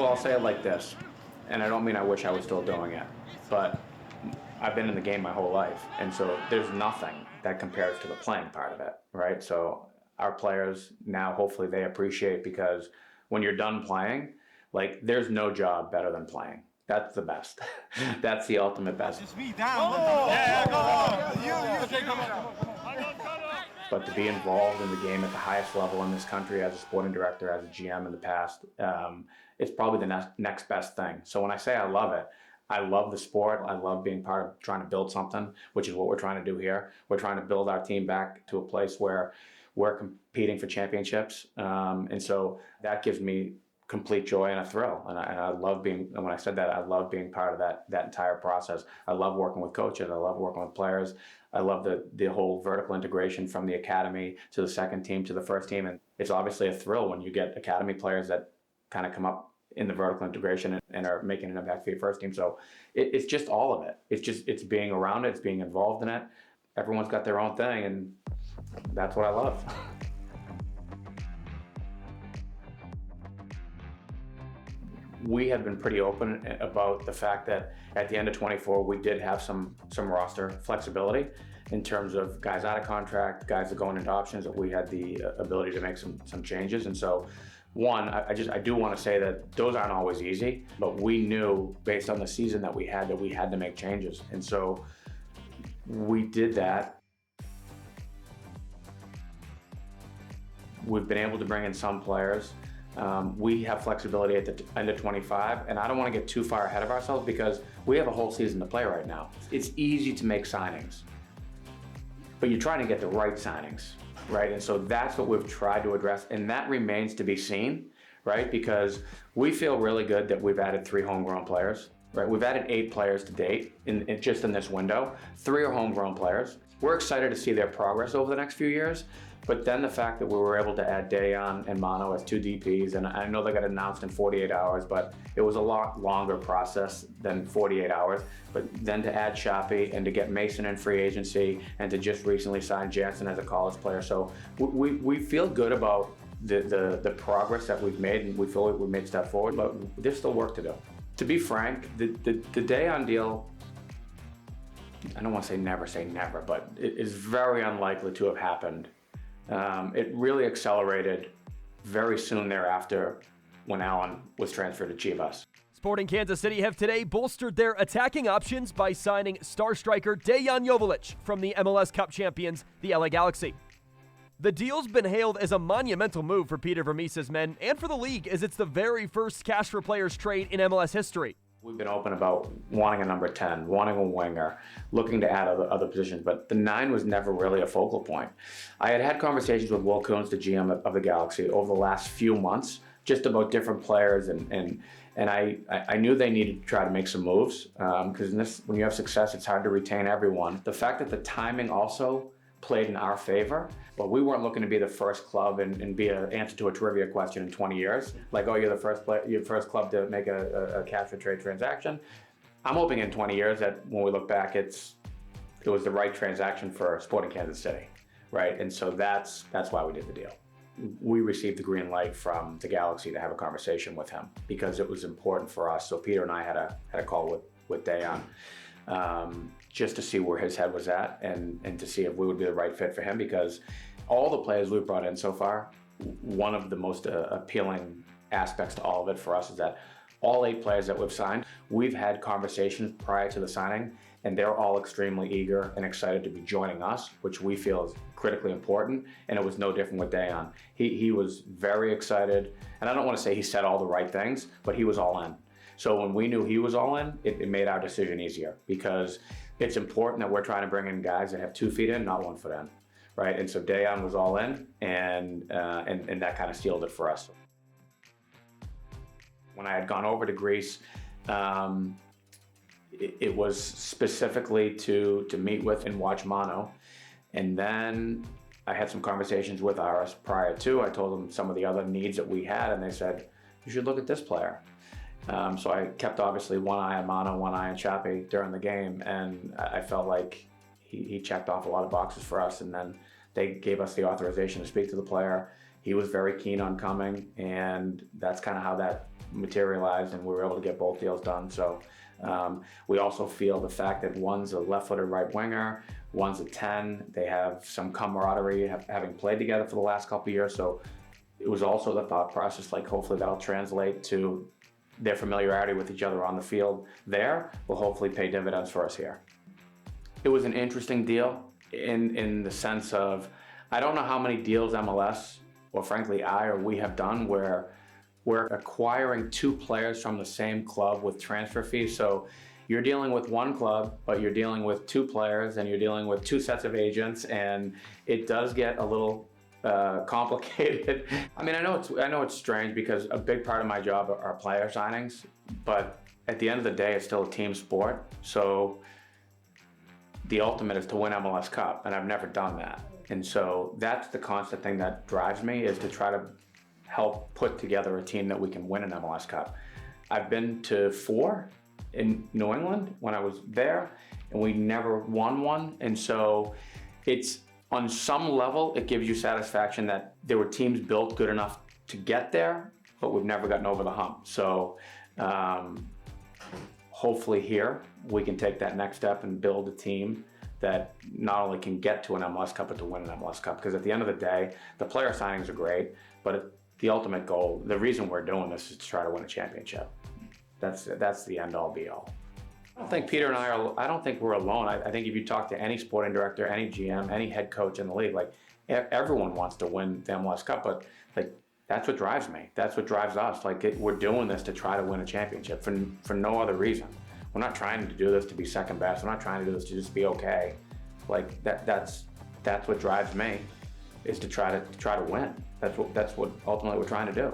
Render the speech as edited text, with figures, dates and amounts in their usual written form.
Well, I'll say it like this, and I don't mean I wish I was still doing it, but I've been in the game my whole life, and so there's nothing that compares to the playing part of it, right? So our players now, hopefully they appreciate, because when you're done playing, like, there's no job better than playing. That's the best. That's the ultimate best. Just me down. Yeah, come on. You. Okay, come on. But to be involved in the game at the highest level in this country as a sporting director, as a GM in the past, it's probably the next best thing. So when I say I love it, I love the sport. I love being part of trying to build something, which is what we're trying to do here. We're trying to build our team back to a place where we're competing for championships. And so that gives me complete joy and a thrill. And I love being, and when I said that, I love being part of that entire process. I love working with coaches. I love working with players. I love the whole vertical integration from the academy to the second team to the first team. And it's obviously a thrill when you get academy players that kind of come up in the vertical integration and are making an impact for your first team. So it's just all of it. It's being around it. It's being involved in it. Everyone's got their own thing, and that's what I love. We have been pretty open about the fact that at the end of 24, we did have some roster flexibility in terms of guys out of contract, guys that going into options, that we had the ability to make some changes. And so, one, I do want to say that those aren't always easy, but we knew based on the season that we had to make changes. And so we did that. We've been able to bring in some players. We have flexibility at the end of 25, and I don't want to get too far ahead of ourselves because we have a whole season to play right now. It's easy to make signings, but you're trying to get the right signings, right? And so that's what we've tried to address, and that remains to be seen, right? Because we feel really good that we've added 3 homegrown players, right? We've added 8 players to date just in this window. 3 are homegrown players. We're excited to see their progress over the next few years. But then the fact that we were able to add Deon and Mano as 2 DPs, and I know they got announced in 48 hours, but it was a lot longer process than 48 hours. But then to add Shapi and to get Mason in free agency and to just recently sign Jansen as a college player. So we feel good about the progress that we've made, and we feel like we've made a step forward, but there's still work to do. To be frank, the Deon deal, I don't want to say never, but it is very unlikely to have happened. It really accelerated very soon thereafter when Allen was transferred to Chivas. Sporting Kansas City have today bolstered their attacking options by signing star striker Dejan Joveljic from the MLS Cup champions, the LA Galaxy. The deal's been hailed as a monumental move for Peter Vermees's men and for the league, as it's the very first cash for players trade in MLS history. We've been open about wanting a number 10, wanting a winger, looking to add other positions, but the 9 was never really a focal point. I had conversations with Will Kuntz, the GM of the Galaxy, over the last few months, just about different players, and I knew they needed to try to make some moves, because when you have success, it's hard to retain everyone. The fact that the timing also played in our favor, but we weren't looking to be the first club and be an answer to a trivia question in 20 years. Like, oh, you're the first club to make a cash for trade transaction. I'm hoping in 20 years that when we look back, it was the right transaction for Sporting Kansas City, right? And so that's why we did the deal. We received the green light from the Galaxy to have a conversation with him because it was important for us. So Peter and I had a call with Deon. Just to see where his head was at and to see if we would be the right fit for him, because all the players we've brought in so far, one of the most appealing aspects to all of it for us is that all 8 players that we've signed, we've had conversations prior to the signing, and they're all extremely eager and excited to be joining us, which we feel is critically important, and it was no different with Deon. He was very excited, and I don't want to say he said all the right things, but he was all in. So when we knew he was all in, it made our decision easier, because it's important that we're trying to bring in guys that have 2 feet in, not 1 foot in, right? And so Deon was all in, and that kind of sealed it for us. When I had gone over to Greece, it was specifically to meet with and watch Mano, and then I had some conversations with Aris prior to. I told them some of the other needs that we had, and they said, you should look at this player. So I kept obviously one eye on Mano, one eye on Shapi during the game, and I felt like he checked off a lot of boxes for us, and then they gave us the authorization to speak to the player, he was very keen on coming, and that's kind of how that materialized, and we were able to get both deals done. So we also feel the fact that one's a left-footed right winger, one's a 10. They have some camaraderie, having played together for the last couple of years. So it was also the thought process, like hopefully that'll translate to their familiarity with each other on the field there, will hopefully pay dividends for us here. It was an interesting deal in the sense of, I don't know how many deals MLS, or frankly we have done where we're acquiring two players from the same club with transfer fees. So you're dealing with one club, but you're dealing with two players, and you're dealing with two sets of agents, and it does get a little complicated. I mean, I know it's strange because a big part of my job are player signings, but at the end of the day, it's still a team sport. So the ultimate is to win MLS Cup, and I've never done that. And so that's the constant thing that drives me, is to try to help put together a team that we can win an MLS Cup. I've been to 4 in New England when I was there, and we never won one. And so it's, on some level, it gives you satisfaction that there were teams built good enough to get there, but we've never gotten over the hump. So hopefully here we can take that next step and build a team that not only can get to an MLS Cup, but to win an MLS Cup. Because at the end of the day, the player signings are great, but the ultimate goal, the reason we're doing this, is to try to win a championship. That's the end all be all. I don't think Peter and I don't think we're alone. I think if you talk to any sporting director, any GM, any head coach in the league, like everyone wants to win the MLS Cup, but like that's what drives me. That's what drives us. Like we're doing this to try to win a championship for no other reason. We're not trying to do this to be second best. We're not trying to do this to just be okay. Like that's what drives me, is to try to win. That's what ultimately we're trying to do.